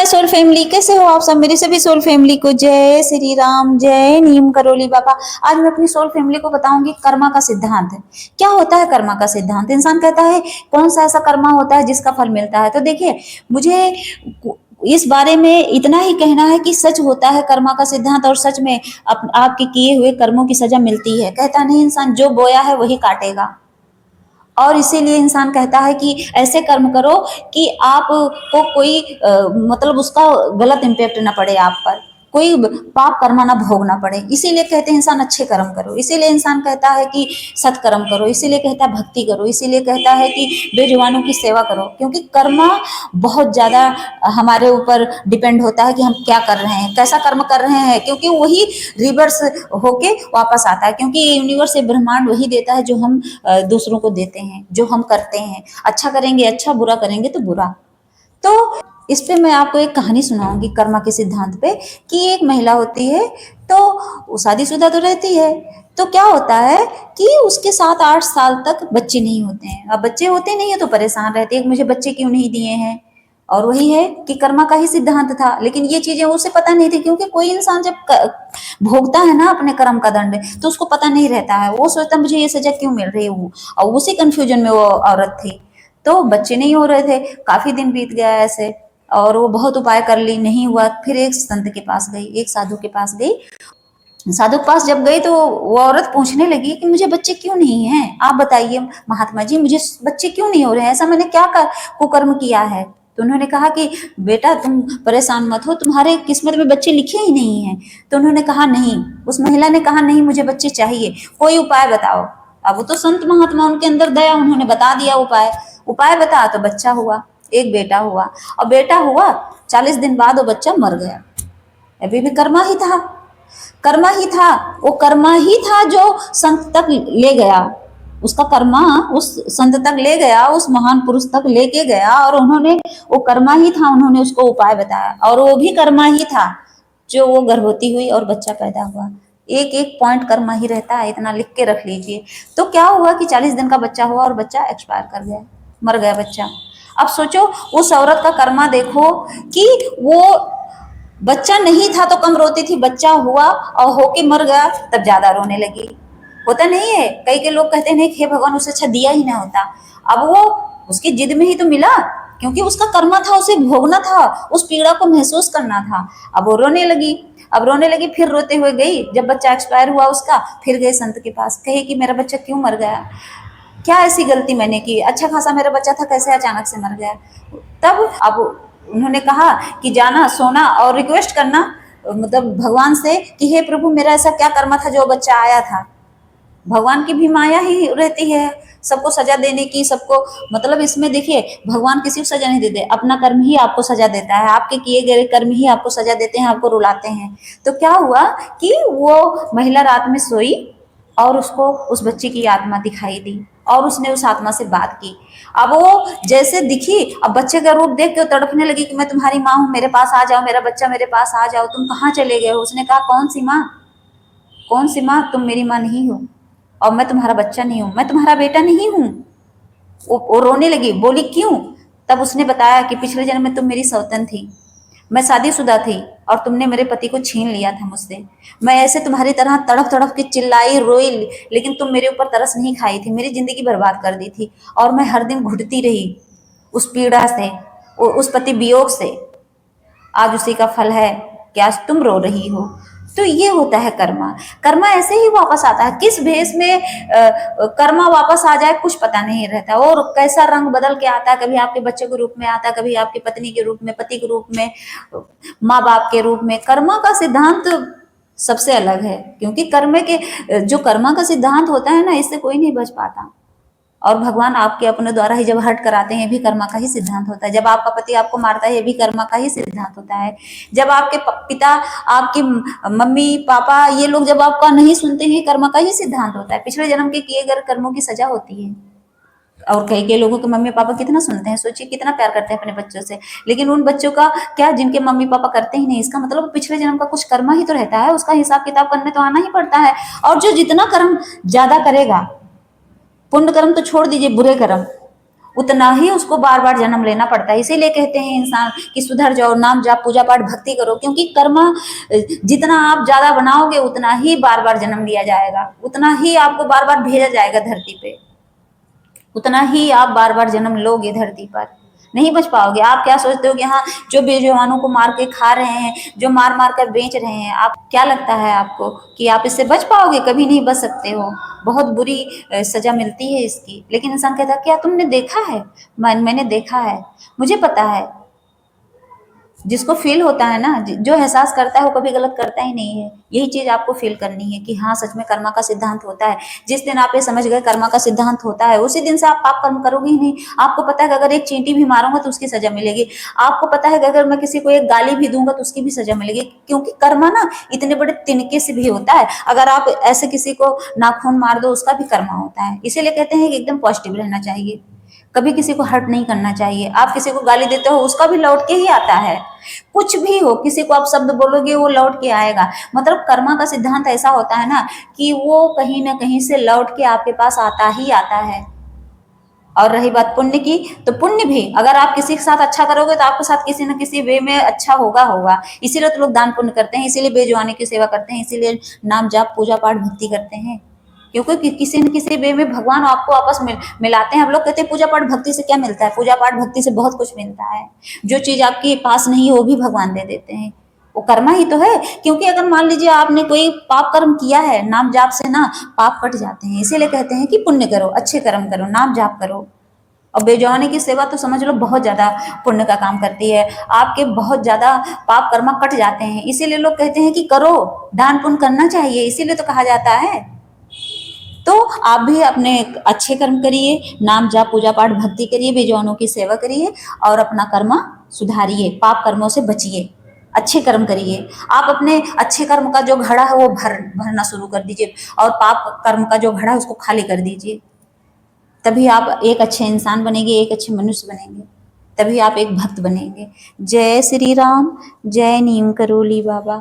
My soul family, कैसे हो आप सब? मेरी सभी सोल फैमिली को जय श्री राम, जय नीम करोली बाबा। आज मैं अपनी सोल फैमिली को बताऊंगी कर्मा का सिद्धांत। क्या होता है कर्मा का सिद्धांत? इंसान कहता है कौन सा ऐसा कर्मा होता है जिसका फल मिलता है। तो देखिए, मुझे इस बारे में इतना ही कहना है कि सच होता है कर्मा का सिद्धांत, और सच में आपके किए हुए कर्मों की सजा मिलती है। कहता नहीं इंसान जो बोया है वही काटेगा, और इसीलिए इंसान कहता है कि ऐसे कर्म करो कि आपको कोई मतलब उसका गलत इम्पैक्ट ना पड़े, आप पर कोई पाप कर्म ना भोगना पड़े। इसीलिए कहते हैं इंसान अच्छे कर्म करो, इसीलिए इंसान कहता है कि सत्कर्म करो, इसीलिए कहता है भक्ति करो, इसीलिए कहता है कि बेजुबानों की सेवा करो। क्योंकि कर्म बहुत ज्यादा हमारे ऊपर डिपेंड होता है कि हम क्या कर रहे हैं, कैसा कर्म कर रहे हैं, क्योंकि वही रिवर्स होके वापस आता है। क्योंकि यूनिवर्स से ब्रह्मांड वही देता है जो हम दूसरों को देते हैं, जो हम करते हैं। अच्छा करेंगे अच्छा, बुरा करेंगे तो बुरा। तो इस पे मैं आपको एक कहानी सुनाऊंगी कर्मा के सिद्धांत पे, कि एक महिला होती है, तो वो शादीशुदा तो रहती है। तो क्या होता है कि उसके 7-8 साल तक बच्चे नहीं होते हैं। अब बच्चे होते नहीं है तो परेशान रहते हैं, मुझे बच्चे क्यों नहीं दिए हैं। और वही है कि कर्मा का ही सिद्धांत था, लेकिन ये चीजें उसे पता नहीं थी। क्योंकि कोई इंसान जब भोगता है ना अपने कर्म का दंड, तो उसको पता नहीं रहता है, वो सोचता मुझे ये सजा क्यों मिल रही है। वो और उसी कंफ्यूजन में वो औरत थी। तो बच्चे नहीं हो रहे थे, काफी दिन बीत गया ऐसे, और वो बहुत उपाय कर ली, नहीं हुआ। फिर एक संत के पास गई, एक साधु के पास गई। साधु के पास जब गई तो वो औरत पूछने लगी कि मुझे बच्चे क्यों नहीं हैं, आप बताइए महात्मा जी, मुझे बच्चे क्यों नहीं हो रहे हैं, ऐसा मैंने क्या कुकर्म किया है। तो उन्होंने कहा कि बेटा तुम परेशान मत हो, तुम्हारे किस्मत में बच्चे लिखे ही नहीं हैं। तो उन्होंने कहा नहीं, उस महिला ने कहा नहीं, मुझे बच्चे चाहिए, कोई उपाय बताओ। अब वो तो संत महात्मा, उनके अंदर दया, उन्होंने बता दिया उपाय। उपाय बता तो बच्चा हुआ, एक बेटा हुआ। और बेटा हुआ 40 दिन बाद वो बच्चा मर गया। अभी भी कर्मा ही था, कर्मा ही था, वो कर्मा ही था जो संत तक ले गया। उसका कर्मा उस संत तक ले गया, उस महान पुरुष तक लेके गया, और उन्होंने, वो कर्मा ही था, उन्होंने उसको उपाय बताया। और वो भी कर्मा ही था जो वो गर्भवती हुई और बच्चा पैदा हुआ। एक एक पॉइंट कर्मा ही रहता है, इतना लिख के रख लीजिए। तो क्या हुआ कि 40 दिन का बच्चा हुआ और बच्चा एक्सपायर कर गया, मर गया बच्चा। अब सोचो उस औरत का कर्मा देखो कि वो बच्चा नहीं था तो कम रोती थी, बच्चा हुआ और होके मर गया तब ज्यादा रोने लगी। होता नहीं है, कई के लोग कहते हैं हे भगवान उससे अच्छा दिया ही ना होता। अब वो उसकी जिद में ही तो मिला, क्योंकि उसका कर्मा था, उसे भोगना था, उस पीड़ा को महसूस करना था। अब वो रोने लगी, अब रोने लगी, फिर रोते हुए गई। जब बच्चा एक्सपायर हुआ उसका, फिर गए संत के पास, कहे कि मेरा बच्चा क्यों मर गया, क्या ऐसी गलती मैंने की, अच्छा खासा मेरा बच्चा था, कैसे अचानक से मर गया। तब अब उन्होंने कहा कि जाना सोना और रिक्वेस्ट करना, मतलब भगवान से कि हे प्रभु मेरा ऐसा क्या कर्म था जो बच्चा आया था। भगवान की भी माया ही रहती है सबको सजा देने की, सबको, मतलब इसमें देखिए भगवान किसी को सजा नहीं देते, अपना कर्म ही आपको सजा देता है, आपके किए गए कर्म ही आपको सजा देते हैं, आपको रुलाते हैं। तो क्या हुआ कि वो महिला रात में सोई और उसको उस बच्चे की आत्मा दिखाई दी, और उसने उस आत्मा से बात की। अब वो जैसे दिखी, अब बच्चे का रूप देख के तड़पने लगी कि मैं तुम्हारी माँ हूँ, मेरे पास आ जाओ, मेरा बच्चा मेरे पास आ जाओ, तुम कहाँ चले गए हो। उसने कहा कौन सी माँ, कौन सी माँ, तुम मेरी माँ नहीं हो, और मैं तुम्हारा बच्चा नहीं हूँ, मैं तुम्हारा बेटा नहीं हूँ। वो रोने लगी, बोली क्यों। तब उसने बताया कि पिछले जन्म में तुम मेरी सौतन थी, मैं शादीशुदा थी और तुमने मेरे पति को छीन लिया था मुझसे। मैं ऐसे तुम्हारी तरह तड़प तड़प के चिल्लाई रोई, लेकिन तुम मेरे ऊपर तरस नहीं खाई थी, मेरी जिंदगी बर्बाद कर दी थी। और मैं हर दिन घुटती रही उस पीड़ा से, उस पति वियोग से। आज उसी का फल है कि आज तुम रो रही हो। तो ये होता है कर्मा। कर्मा ऐसे ही वापस आता है, किस भेष में कर्मा वापस आ जाए कुछ पता नहीं रहता, और कैसा रंग बदल के आता है। कभी आपके बच्चे के रूप में आता है, कभी आपकी पत्नी के रूप में, पति के रूप में, माँ बाप के रूप में। कर्मा का सिद्धांत सबसे अलग है, क्योंकि कर्म के जो कर्मा का सिद्धांत होता है ना, इससे कोई नहीं बच पाता। और भगवान आपके अपने द्वारा ही जब हट कराते हैं, ये भी कर्मा का ही सिद्धांत होता है। जब आपका पति आपको मारता है, ये भी कर्मा का ही सिद्धांत होता है। जब आपके पिता, आपकी मम्मी पापा, ये लोग जब आपका नहीं सुनते हैं, कर्मा का ही सिद्धांत होता है। पिछले जन्म के किए गए कर्मों की सजा होती है। और कई कई लोगों के मम्मी पापा कितना सुनते हैं, सोचिए कितना प्यार करते हैं अपने बच्चों से, लेकिन उन बच्चों का क्या जिनके मम्मी पापा करते ही नहीं। इसका मतलब पिछले जन्म का कुछ कर्मा ही तो रहता है, उसका हिसाब किताब करने तो आना ही पड़ता है। और जो जितना कर्म ज्यादा करेगा, पुण्य कर्म तो छोड़ दीजिए, बुरे कर्म, उतना ही उसको बार बार जन्म लेना पड़ता है। इसीलिए कहते हैं इंसान कि सुधर जाओ, नाम जाप पूजा पाठ भक्ति करो, क्योंकि कर्म जितना आप ज्यादा बनाओगे उतना ही बार बार जन्म लिया जाएगा, उतना ही आपको बार बार भेजा जाएगा धरती पे, उतना ही आप बार बार जन्म लोगे धरती पर, नहीं बच पाओगे। आप क्या सोचते हो कि हाँ जो बेजुबानों को मार के खा रहे हैं, जो मार मार कर बेच रहे हैं, आप क्या लगता है आपको कि आप इससे बच पाओगे? कभी नहीं बच सकते हो, बहुत बुरी सजा मिलती है इसकी। लेकिन इंसान कहता है क्या तुमने देखा है? मैंने देखा है, मुझे पता है। जिसको फील होता है ना, जो एहसास करता है वो कभी गलत करता ही नहीं है। यही चीज आपको फील करनी है कि हाँ सच में कर्मा का सिद्धांत होता है। जिस दिन आप ये समझ गए कर्मा का सिद्धांत होता है, उसी दिन से आप पाप कर्म करोगे ही नहीं। आपको पता है कि अगर एक चींटी भी मारूंगा तो उसकी सजा मिलेगी। आपको पता है कि अगर मैं किसी को एक गाली भी दूंगा तो उसकी भी सजा मिलेगी, क्योंकि कर्मा ना इतने बड़े तिनके से भी होता है। अगर आप ऐसे किसी को नाखून मार दो उसका भी कर्मा होता है। इसीलिए कहते हैं कि एकदम पॉजिटिव रहना चाहिए, कभी किसी को हर्ट नहीं करना चाहिए। आप किसी को गाली देते हो उसका भी लौट के ही आता है, कुछ भी हो, किसी को आप शब्द बोलोगे वो लौट के आएगा। मतलब कर्मा का सिद्धांत ऐसा होता है ना कि वो कहीं ना कहीं से लौट के आपके पास आता ही आता है। और रही बात पुण्य की, तो पुण्य भी अगर आप किसी के साथ अच्छा करोगे तो आपके साथ किसी न किसी वे में अच्छा होगा। इसीलिए तो लोग दान पुण्य करते हैं, इसीलिए बेजुबानी की सेवा करते हैं, इसीलिए नाम जाप पूजा पाठ भक्ति करते हैं, क्योंकि किसी न किसी वे में भगवान आपको आपस में मिलाते हैं। हम लोग कहते हैं पूजा पाठ भक्ति से क्या मिलता है? पूजा पाठ भक्ति से बहुत कुछ मिलता है। जो चीज आपके पास नहीं है वो भी भगवान दे देते हैं, वो कर्मा ही तो है। क्योंकि अगर मान लीजिए आपने कोई पाप कर्म किया है, नाम जाप से ना पाप कट जाते हैं। इसीलिए कहते हैं कि पुण्य करो, अच्छे कर्म करो, नाम जाप करो। और बेजुबानी की सेवा तो समझ लो बहुत ज्यादा पुण्य का काम करती है, आपके बहुत ज्यादा पाप कर्म कट जाते हैं। इसीलिए लोग कहते हैं कि करो, दान पुण्य करना चाहिए, इसीलिए तो कहा जाता है। तो आप भी अपने अच्छे कर्म करिए, नाम जाप पूजा पाठ भक्ति करिए, बेजुबानों की सेवा करिए और अपना कर्म सुधारिए, पाप कर्मों से बचिए, अच्छे कर्म करिए। आप अपने अच्छे कर्म का जो घड़ा है वो भरना शुरू कर दीजिए और पाप कर्म का जो घड़ा है उसको खाली कर दीजिए। तभी आप एक अच्छे इंसान बनेंगे, एक अच्छे मनुष्य बनेंगे, तभी आप एक भक्त बनेंगे। जय श्री राम, जय नीम करोली बाबा।